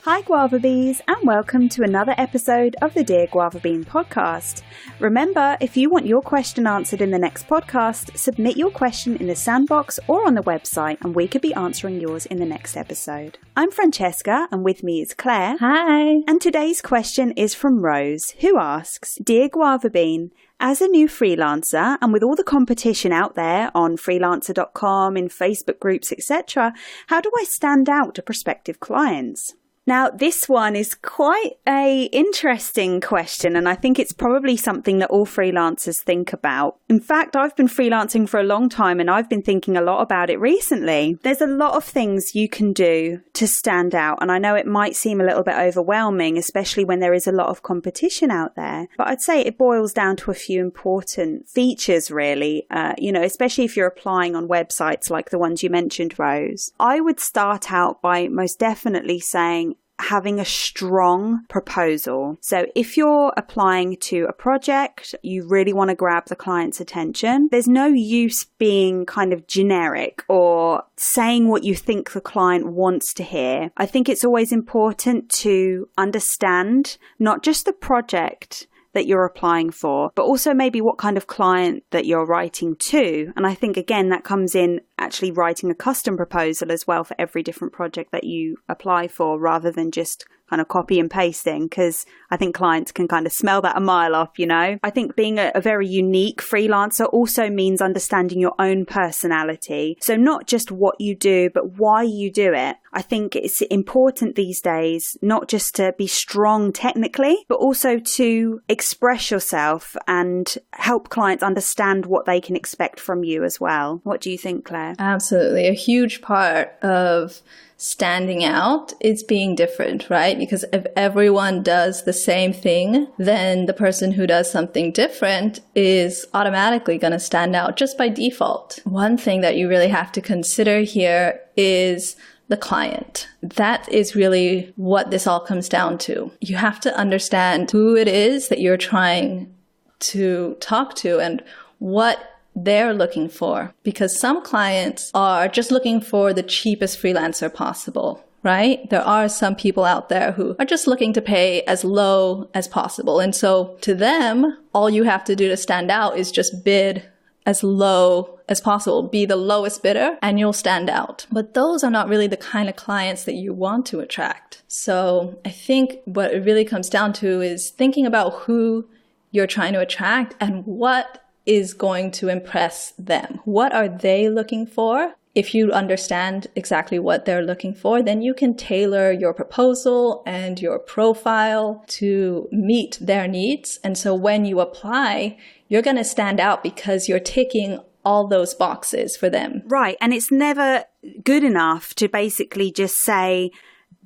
Hi Guava Bees, and welcome to another episode of the Dear Guava Bean podcast. Remember, if you want your question answered in the next podcast, submit your question in the sandbox or on the website, and we could be answering yours in the next episode. I'm Francesca, and with me is Claire. Hi. And today's question is from Rose, who asks, Dear Guava Bean, as a new freelancer, and with all the competition out there on Freelancer.com, in Facebook groups, etc., how do I stand out to prospective clients? Now, this one is quite an interesting question, and I think it's probably something that all freelancers think about. In fact, I've been freelancing for a long time, and I've been thinking a lot about it recently. There's a lot of things you can do to stand out, and I know it might seem a little bit overwhelming, especially when there is a lot of competition out there. But I'd say it boils down to a few important features, really, especially if you're applying on websites like the ones you mentioned, Rose. I would start out by most definitely saying, having a strong proposal. So if you're applying to a project, you really want to grab the client's attention. There's no use being kind of generic or saying what you think the client wants to hear. I think it's always important to understand not just the project that you're applying for, but also maybe what kind of client that you're writing to. And I think, again, that comes in actually writing a custom proposal as well for every different project that you apply for, rather than just kind of copy and pasting, because I think clients can kind of smell that a mile off, I think being a very unique freelancer also means understanding your own personality. So not just what you do, but why you do it. I think it's important these days not just to be strong technically, but also to express yourself and help clients understand what they can expect from you as well. What do you think, Claire? Absolutely. A huge part of standing out is being different, right? Because if everyone does the same thing, then the person who does something different is automatically going to stand out just by default. One thing that you really have to consider here is the client. That is really what this all comes down to. You have to understand who it is that you're trying to talk to and what they're looking for, because some clients are just looking for the cheapest freelancer possible, right? There are some people out there who are just looking to pay as low as possible. And so to them, all you have to do to stand out is just bid as low as possible, be the lowest bidder, and you'll stand out. But those are not really the kind of clients that you want to attract. So I think what it really comes down to is thinking about who you're trying to attract and what is going to impress them. What are they looking for? If you understand exactly what they're looking for, then you can tailor your proposal and your profile to meet their needs. And so when you apply, you're going to stand out because you're ticking all those boxes for them. Right. And it's never good enough to basically just say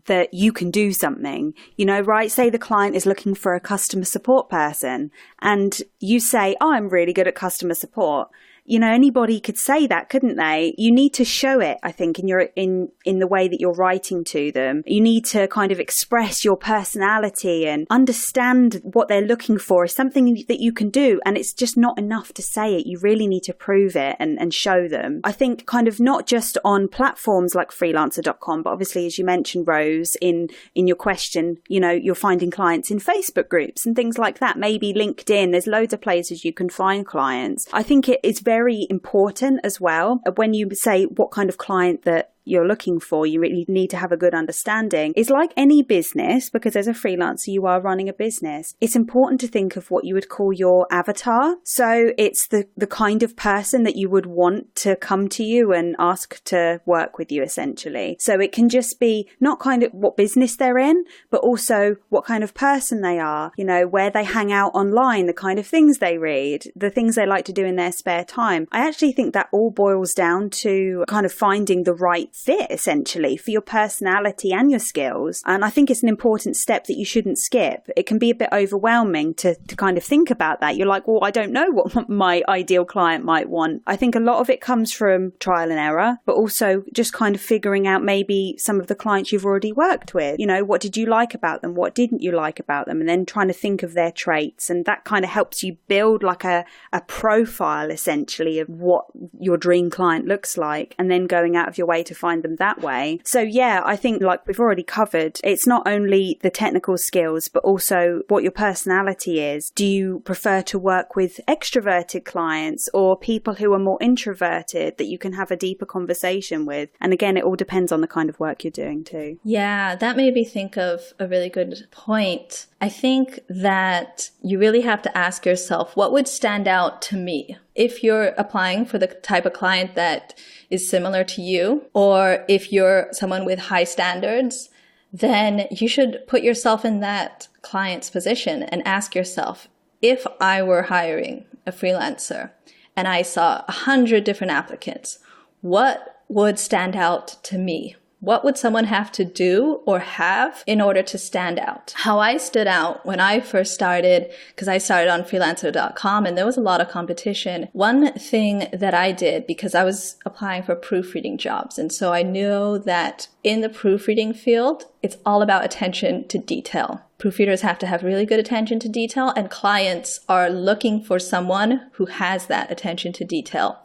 that you can do something, right? Say the client is looking for a customer support person and you say, oh, I'm really good at customer support. Anybody could say that, couldn't they? You need to show it, I think, in the way that you're writing to them. You need to kind of express your personality and understand what they're looking for is something that you can do. And it's just not enough to say it. You really need to prove it and show them. I think kind of not just on platforms like Freelancer.com, but obviously, as you mentioned, Rose, in your question, you're finding clients in Facebook groups and things like that. Maybe LinkedIn. There's loads of places you can find clients. I think it is very important as well when you say what kind of client that you're looking for. You really need to have a good understanding. It's like any business, because as a freelancer, you are running a business. It's important to think of what you would call your avatar. So it's the kind of person that you would want to come to you and ask to work with you, essentially. So it can just be not kind of what business they're in, but also what kind of person they are, where they hang out online, the kind of things they read, the things they like to do in their spare time. I actually think that all boils down to kind of finding the right fit, essentially, for your personality and your skills. And I think it's an important step that you shouldn't skip. It can be a bit overwhelming to kind of think about that. You're like, well, I don't know what my ideal client might want. I think a lot of it comes from trial and error, but also just kind of figuring out maybe some of the clients you've already worked with. You know, what did you like about them? What didn't you like about them? And then trying to think of their traits. And that kind of helps you build like a profile, essentially, of what your dream client looks like, and then going out of your way to find them that way. So yeah, I think, like we've already covered, it's not only the technical skills, but also what your personality is. Do you prefer to work with extroverted clients or people who are more introverted that you can have a deeper conversation with? And again, it all depends on the kind of work you're doing too. Yeah, that made me think of a really good point. I think that you really have to ask yourself, what would stand out to me? If you're applying for the type of client that is similar to you, or if you're someone with high standards, then you should put yourself in that client's position and ask yourself, if I were hiring a freelancer and I saw 100 different applicants, what would stand out to me? What would someone have to do or have in order to stand out? How I stood out when I first started, because I started on Freelancer.com and there was a lot of competition. One thing that I did, because I was applying for proofreading jobs, and so I knew that in the proofreading field, it's all about attention to detail. Proofreaders have to have really good attention to detail, and clients are looking for someone who has that attention to detail.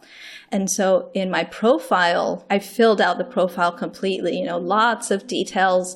And so in my profile, I filled out the profile completely, lots of details,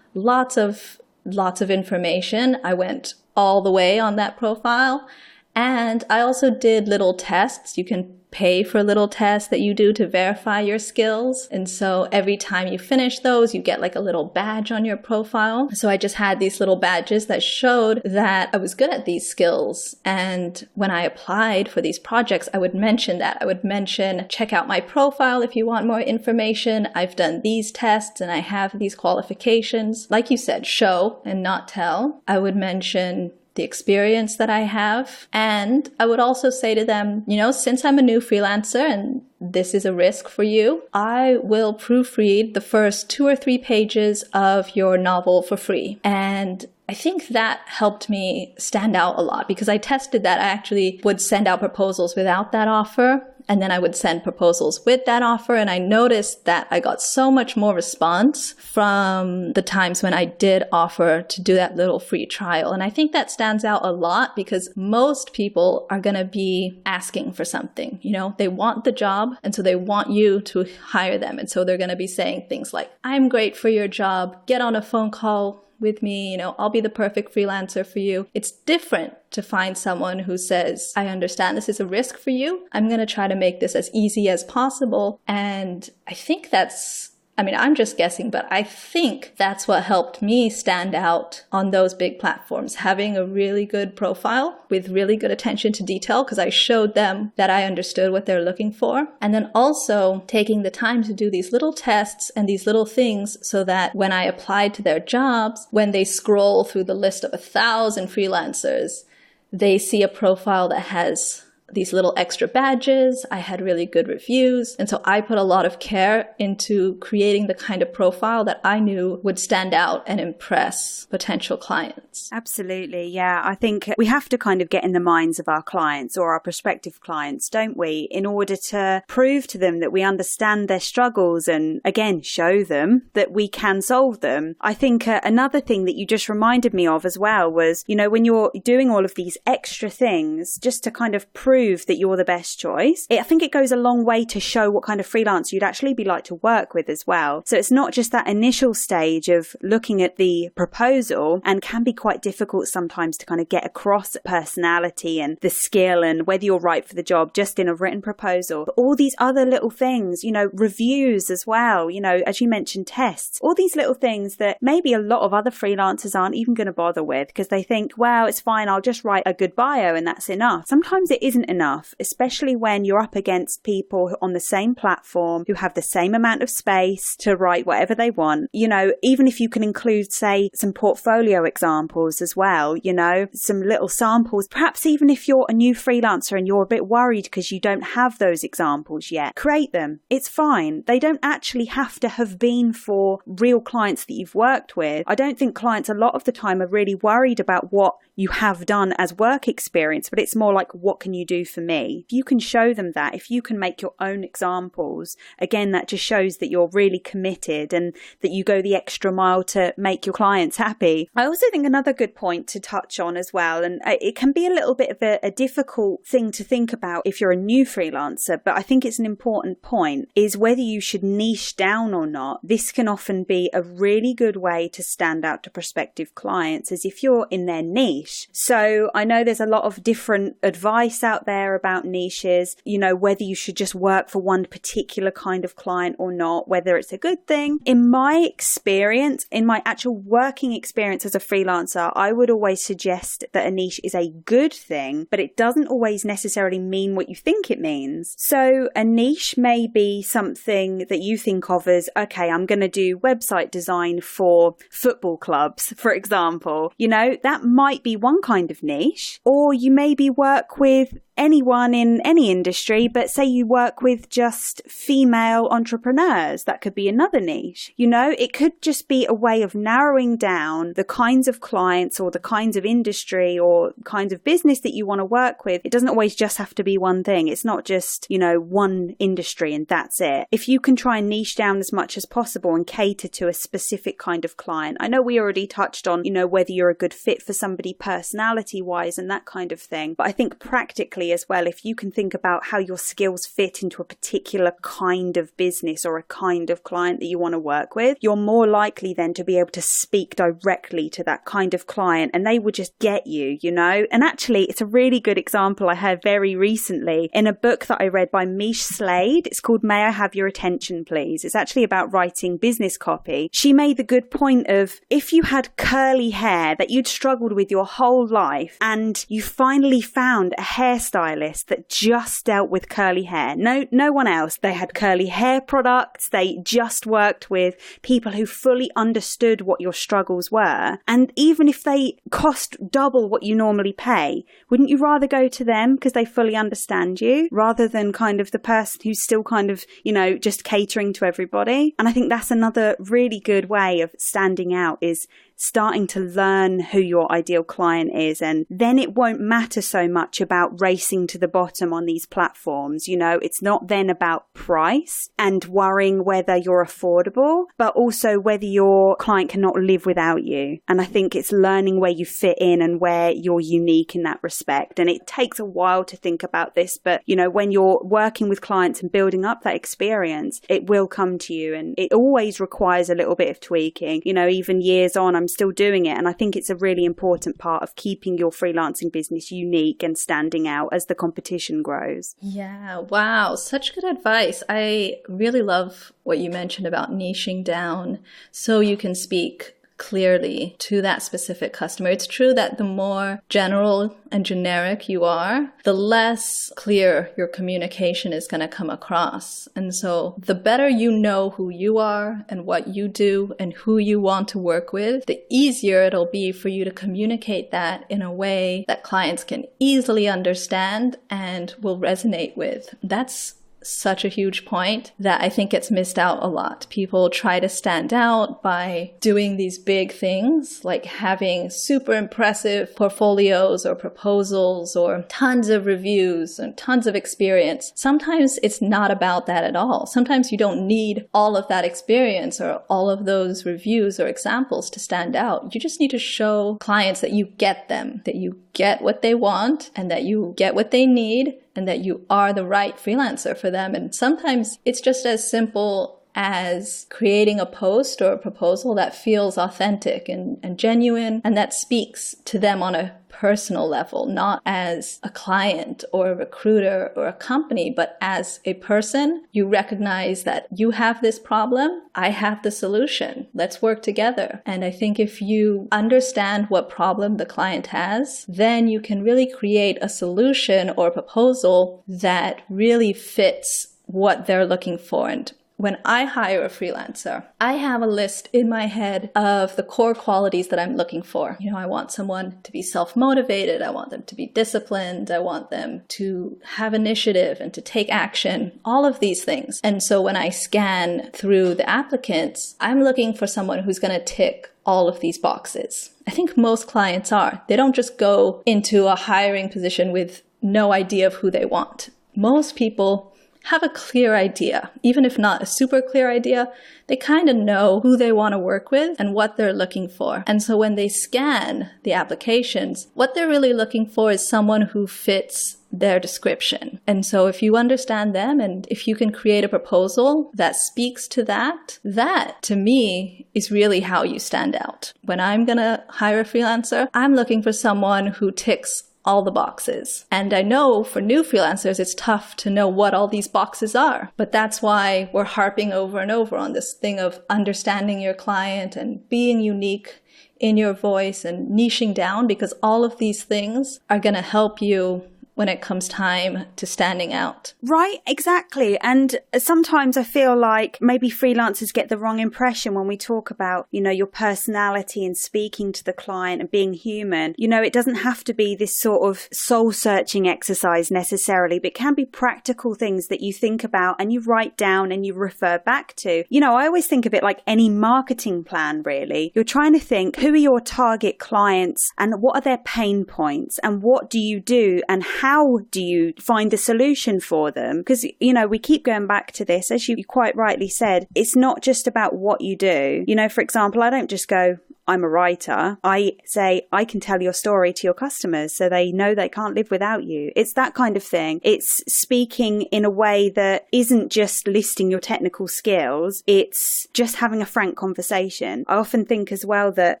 lots of information. I went all the way on that profile. And I also did little tests. You can pay for little tests that you do to verify your skills. And so every time you finish those, you get like a little badge on your profile. So I just had these little badges that showed that I was good at these skills. And when I applied for these projects, I would mention that. I would mention, check out my profile if you want more information. I've done these tests and I have these qualifications. Like you said, show and not tell. I would mention the experience that I have. And I would also say to them, since I'm a new freelancer and this is a risk for you, I will proofread the first 2 or 3 pages of your novel for free. And I think that helped me stand out a lot because I tested that. I actually would send out proposals without that offer. And then I would send proposals with that offer. And I noticed that I got so much more response from the times when I did offer to do that little free trial. And I think that stands out a lot because most people are going to be asking for something. They want the job. And so they want you to hire them. And so they're going to be saying things like, I'm great for your job. Get on a phone call with me, I'll be the perfect freelancer for you. It's different to find someone who says, I understand this is a risk for you. I'm going to try to make this as easy as possible. And I think I'm just guessing, but I think that's what helped me stand out on those big platforms, having a really good profile with really good attention to detail because I showed them that I understood what they're looking for. And then also taking the time to do these little tests and these little things so that when I applied to their jobs, when they scroll through the list of 1,000 freelancers, they see a profile that has these little extra badges. I had really good reviews. And so I put a lot of care into creating the kind of profile that I knew would stand out and impress potential clients. Absolutely. Yeah. I think we have to kind of get in the minds of our clients or our prospective clients, don't we, in order to prove to them that we understand their struggles and, again, show them that we can solve them. I think another thing that you just reminded me of as well was, when you're doing all of these extra things just to kind of prove that you're the best choice, I think it goes a long way to show what kind of freelancer you'd actually be like to work with as well. So it's not just that initial stage of looking at the proposal, and can be quite difficult sometimes to kind of get across personality and the skill and whether you're right for the job just in a written proposal. But all these other little things, reviews as well, as you mentioned, tests, all these little things that maybe a lot of other freelancers aren't even going to bother with because they think, well, it's fine, I'll just write a good bio and that's enough. Sometimes it isn't enough, especially when you're up against people on the same platform who have the same amount of space to write whatever they want. You know, even if you can include, say, some portfolio examples as well, you know, some little samples, perhaps even if you're a new freelancer and you're a bit worried because you don't have those examples yet, create them. It's fine. They don't actually have to have been for real clients that you've worked with. I don't think clients a lot of the time are really worried about what you have done as work experience, but it's more like, what can you do for me? If you can show them that, if you can make your own examples, again, that just shows that you're really committed and that you go the extra mile to make your clients happy. I also think another good point to touch on as well, and it can be a little bit of a difficult thing to think about if you're a new freelancer, but I think it's an important point, is whether you should niche down or not. This can often be a really good way to stand out to prospective clients, as if you're in their niche. So I know there's a lot of different advice out there about niches, you know, whether you should just work for one particular kind of client or not, whether it's a good thing. In my experience, in my actual working experience as a freelancer, I would always suggest that a niche is a good thing, but it doesn't always necessarily mean what you think it means. So a niche may be something that you think of as, okay, I'm going to do website design for football clubs, for example. You know, that might be one kind of niche, or you maybe work with anyone in any industry, but say you work with just female entrepreneurs, that could be another niche. You know, it could just be a way of narrowing down the kinds of clients or the kinds of industry or kinds of business that you want to work with. It doesn't always just have to be one thing. It's not just, you know, one industry and that's it. If you can try and niche down as much as possible and cater to a specific kind of client. I know we already touched on, you know, whether you're a good fit for somebody personality wise and that kind of thing. But I think practically as well, if you can think about how your skills fit into a particular kind of business or a kind of client that you want to work with, you're more likely then to be able to speak directly to that kind of client and they will just get you, you know. And actually, it's a really good example I heard very recently in a book that I read by Mish Slade. It's called May I Have Your Attention, Please? It's actually about writing business copy. She made the good point of, if you had curly hair that you'd struggled with your whole life and you finally found a hairstylist that just dealt with curly hair, no one else, they had curly hair products, they just worked with people who fully understood what your struggles were, and even if they cost double what you normally pay, wouldn't you rather go to them because they fully understand you rather than kind of the person who's still kind of, you know, just catering to everybody? And I think that's another really good way of standing out, is starting to learn who your ideal client is, and then it won't matter so much about racing to the bottom on these platforms. You know, it's not then about price and worrying whether you're affordable, but also whether your client cannot live without you. And I think it's learning where you fit in and where you're unique in that respect. And it takes a while to think about this, but you know, when you're working with clients and building up that experience, it will come to you, and it always requires a little bit of tweaking. You know, even years on, I'm still doing it. And I think it's a really important part of keeping your freelancing business unique and standing out as the competition grows. Yeah, wow. Such good advice. I really love what you mentioned about niching down so you can speak clearly to that specific customer. It's true that the more general and generic you are, the less clear your communication is going to come across. And so the better you know who you are and what you do and who you want to work with, the easier it'll be for you to communicate that in a way that clients can easily understand and will resonate with. That's such a huge point that I think gets missed out a lot. People try to stand out by doing these big things, like having super impressive portfolios or proposals or tons of reviews and tons of experience. Sometimes it's not about that at all. Sometimes you don't need all of that experience or all of those reviews or examples to stand out. You just need to show clients that you get them, that you get what they want and that you get what they need, and that you are the right freelancer for them. And sometimes it's just as simple as creating a post or a proposal that feels authentic and genuine, and that speaks to them on a personal level, not as a client or a recruiter or a company, but as a person. You recognize that you have this problem, I have the solution. Let's work together. And I think if you understand what problem the client has, then you can really create a solution or a proposal that really fits what they're looking for. And when I hire a freelancer, I have a list in my head of the core qualities that I'm looking for. I want someone to be self-motivated. I want them to be disciplined. I want them to have initiative and to take action, all of these things. And so when I scan through the applicants, I'm looking for someone who's going to tick all of these boxes. I think most clients are. They don't just go into a hiring position with no idea of who they want. Most people have a clear idea. Even if not a super clear idea, they kind of know who they want to work with and what they're looking for. And so when they scan the applications, what they're really looking for is someone who fits their description. And so if you understand them and if you can create a proposal that speaks to that to me is really how you stand out. When I'm going to hire a freelancer, I'm looking for someone who ticks all the boxes. And I know for new freelancers, it's tough to know what all these boxes are. But that's why we're harping over and over on this thing of understanding your client and being unique in your voice and niching down, because all of these things are going to help you when it comes time to standing out. Right, exactly. And sometimes I feel like maybe freelancers get the wrong impression when we talk about, your personality and speaking to the client and being human. It doesn't have to be this sort of soul-searching exercise necessarily, but it can be practical things that you think about and you write down and you refer back to. I always think of it like any marketing plan, really. You're trying to think, who are your target clients and what are their pain points and what do you do and how do you find a solution for them? Because, we keep going back to this, as you quite rightly said, it's not just about what you do. For example, I don't just go, I'm a writer. I say, I can tell your story to your customers so they know they can't live without you. It's that kind of thing. It's speaking in a way that isn't just listing your technical skills. It's just having a frank conversation. I often think as well that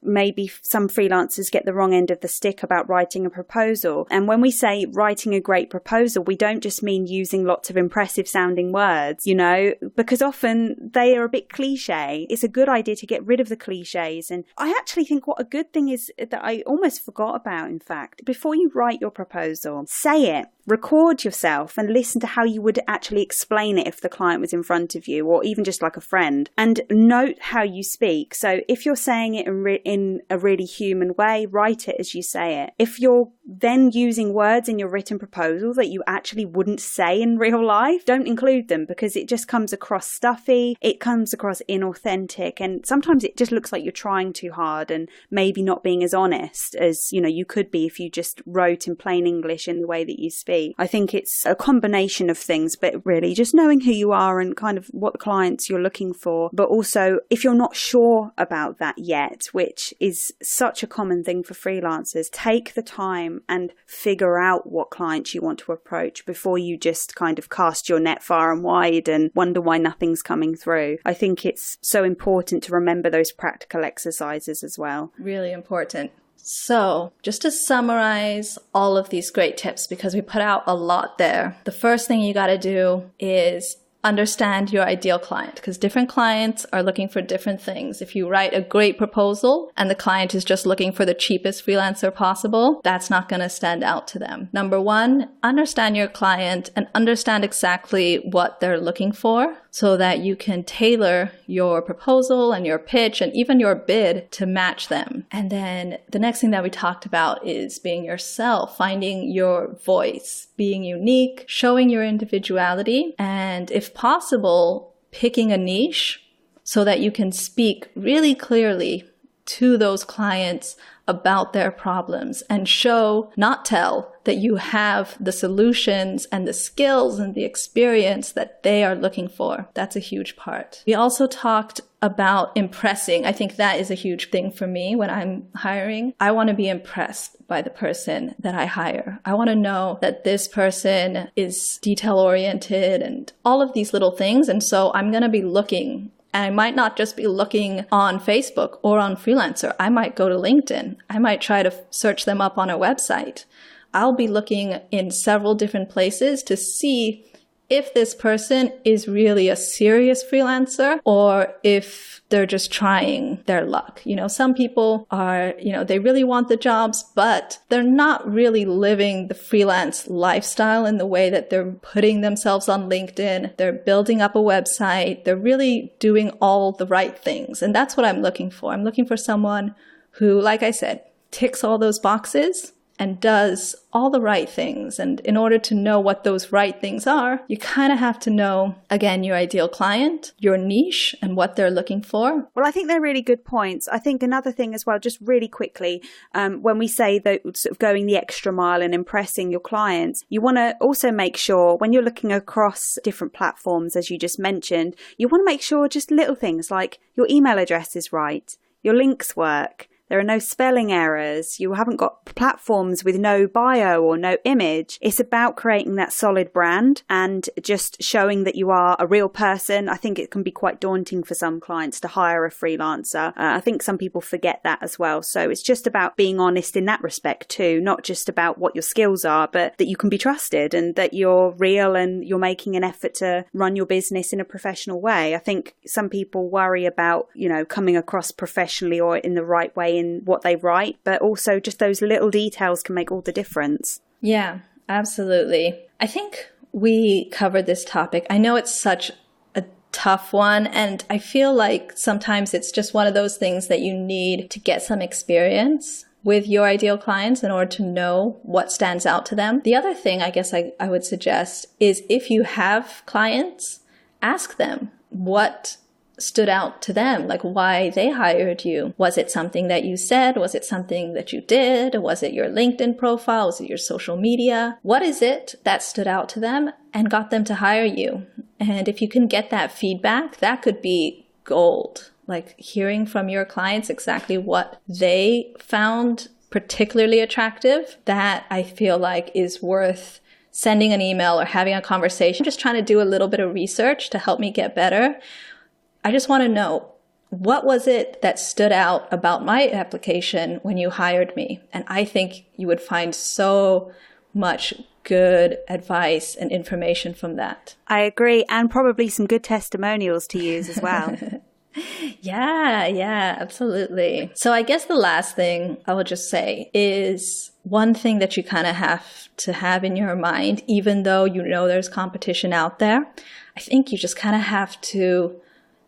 maybe some freelancers get the wrong end of the stick about writing a proposal. And when we say writing a great proposal, we don't just mean using lots of impressive sounding words, because often they are a bit cliche. It's a good idea to get rid of the cliches. And I actually think what a good thing is that I almost forgot about, in fact, before you write your proposal, say it. Record yourself and listen to how you would actually explain it if the client was in front of you, or even just like a friend, and note how you speak. So if you're saying it in a really human way, write it as you say it. If you're then using words in your written proposal that you actually wouldn't say in real life, don't include them, because it just comes across stuffy, it comes across inauthentic, and sometimes it just looks like you're trying too hard and maybe not being as honest as you could be if you just wrote in plain English in the way that you speak. I think it's a combination of things, but really just knowing who you are and kind of what clients you're looking for. But also, if you're not sure about that yet, which is such a common thing for freelancers, take the time and figure out what clients you want to approach before you just kind of cast your net far and wide and wonder why nothing's coming through. I think it's so important to remember those practical exercises as well. Really important. So just to summarize all of these great tips, because we put out a lot there, the first thing you got to do is understand your ideal client, because different clients are looking for different things. If you write a great proposal and the client is just looking for the cheapest freelancer possible, that's not going to stand out to them. Number one, understand your client and understand exactly what they're looking for so that you can tailor your proposal and your pitch and even your bid to match them. And then the next thing that we talked about is being yourself, finding your voice, being unique, showing your individuality, and if possible, picking a niche so that you can speak really clearly to those clients about their problems and show, not tell, that you have the solutions and the skills and the experience that they are looking for. That's a huge part. We also talked about impressing. I think that is a huge thing for me when I'm hiring. I want to be impressed by the person that I hire. I want to know that this person is detail-oriented and all of these little things. And so I'm going to be looking. And I might not just be looking on Facebook or on Freelancer. I might go to LinkedIn. I might try to search them up on a website. I'll be looking in several different places to see if this person is really a serious freelancer or if they're just trying their luck. You know, some people are, they really want the jobs, but they're not really living the freelance lifestyle in the way that they're putting themselves on LinkedIn. They're building up a website. They're really doing all the right things. And that's what I'm looking for. I'm looking for someone who, like I said, ticks all those boxes and does all the right things. And in order to know what those right things are, you kind of have to know, again, your ideal client, your niche, and what they're looking for. Well, I think they're really good points. I think another thing as well, just really quickly, when we say that sort of going the extra mile and impressing your clients, you want to also make sure when you're looking across different platforms, as you just mentioned, you want to make sure just little things like your email address is right, your links work, there are no spelling errors. You haven't got platforms with no bio or no image. It's about creating that solid brand and just showing that you are a real person. I think it can be quite daunting for some clients to hire a freelancer. I think some people forget that as well. So it's just about being honest in that respect too, not just about what your skills are, but that you can be trusted and that you're real and you're making an effort to run your business in a professional way. I think some people worry about, coming across professionally or in the right way in what they write, but also just those little details can make all the difference. Yeah, absolutely. I think we covered this topic. I know it's such a tough one, and I feel like sometimes it's just one of those things that you need to get some experience with your ideal clients in order to know what stands out to them. The other thing I guess I would suggest is if you have clients, ask them what stood out to them, like why they hired you. Was it something that you said? Was it something that you did? Was it your LinkedIn profile? Was it your social media? What is it that stood out to them and got them to hire you? And if you can get that feedback, that could be gold. Like hearing from your clients exactly what they found particularly attractive, that I feel like is worth sending an email or having a conversation, just trying to do a little bit of research to help me get better. I just want to know, what was it that stood out about my application when you hired me? And I think you would find so much good advice and information from that. I agree. And probably some good testimonials to use as well. Yeah, absolutely. So I guess the last thing I will just say is one thing that you kind of have to have in your mind, even though you know there's competition out there, I think you just kind of have to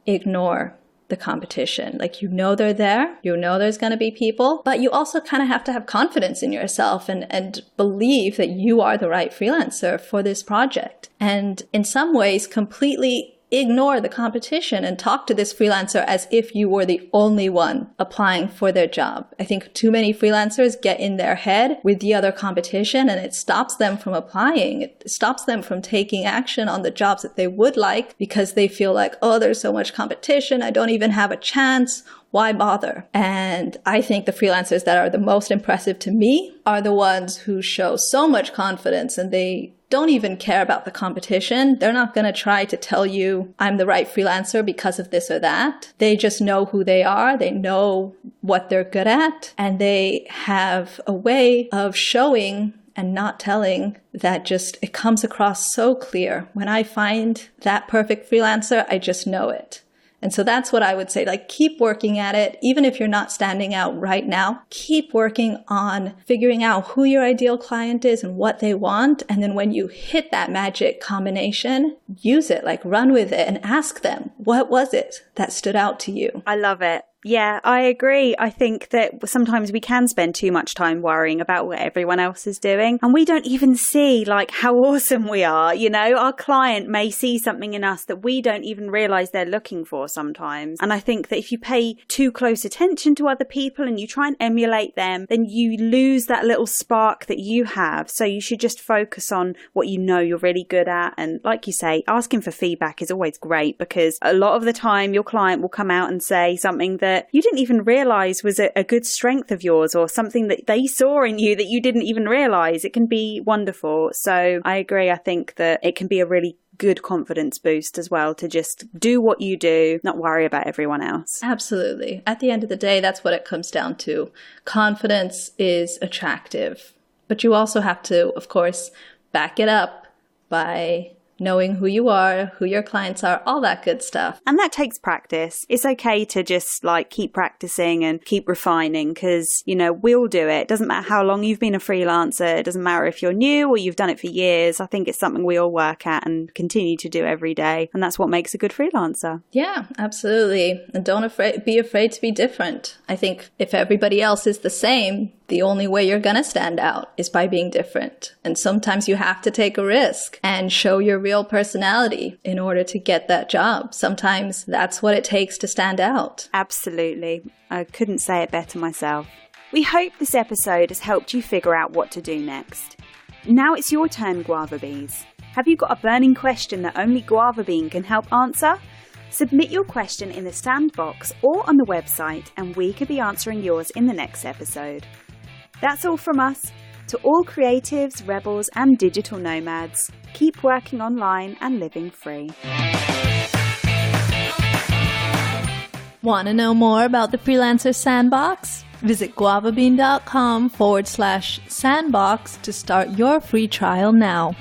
ignore the competition. Like, they're there, there's going to be people, but you also kind of have to have confidence in yourself and believe that you are the right freelancer for this project. And in some ways, completely ignore the competition and talk to this freelancer as if you were the only one applying for their job. I think too many freelancers get in their head with the other competition, and it stops them from applying. It stops them from taking action on the jobs that they would like because they feel like, oh, there's so much competition, I don't even have a chance. Why bother? And I think the freelancers that are the most impressive to me are the ones who show so much confidence and they don't even care about the competition. They're not going to try to tell you I'm the right freelancer because of this or that. They just know who they are. They know what they're good at. And they have a way of showing and not telling that it comes across so clear. When I find that perfect freelancer, I just know it. And so that's what I would say, like, keep working at it. Even if you're not standing out right now, keep working on figuring out who your ideal client is and what they want. And then when you hit that magic combination, use it, like run with it and ask them, what was it that stood out to you? I love it. Yeah, I agree. I think that sometimes we can spend too much time worrying about what everyone else is doing, and we don't even see like how awesome we are. You know, our client may see something in us that we don't even realize they're looking for sometimes. And I think that if you pay too close attention to other people and you try and emulate them, then you lose that little spark that you have. So you should just focus on what you know you're really good at. And like you say, asking for feedback is always great, because a lot of the time your client will come out and say something that you didn't even realize was a good strength of yours, or something that they saw in you that you didn't even realize. It can be wonderful. So I agree. I think that it can be a really good confidence boost as well to just do what you do, not worry about everyone else. Absolutely. At the end of the day, that's what it comes down to. Confidence is attractive, but you also have to, of course, back it up by knowing who you are, who your clients are, all that good stuff. And that takes practice. It's okay to just like keep practicing and keep refining, because, you know, we'll do it. It doesn't matter how long you've been a freelancer. It doesn't matter if you're new or you've done it for years. I think it's something we all work at and continue to do every day. And that's what makes a good freelancer. Yeah, absolutely. And don't be afraid to be different. I think if everybody else is the same, the only way you're going to stand out is by being different. And sometimes you have to take a risk and show your real personality in order to get that job. Sometimes that's what it takes to stand out. Absolutely. I couldn't say it better myself. We hope this episode has helped you figure out what to do next. Now it's your turn, Guava Bees. Have you got a burning question that only Guava Bean can help answer? Submit your question in the sandbox or on the website, and we could be answering yours in the next episode. That's all from us. To all creatives, rebels, and digital nomads, keep working online and living free. Want to know more about the Freelancer Sandbox? Visit guavabean.com/sandbox to start your free trial now.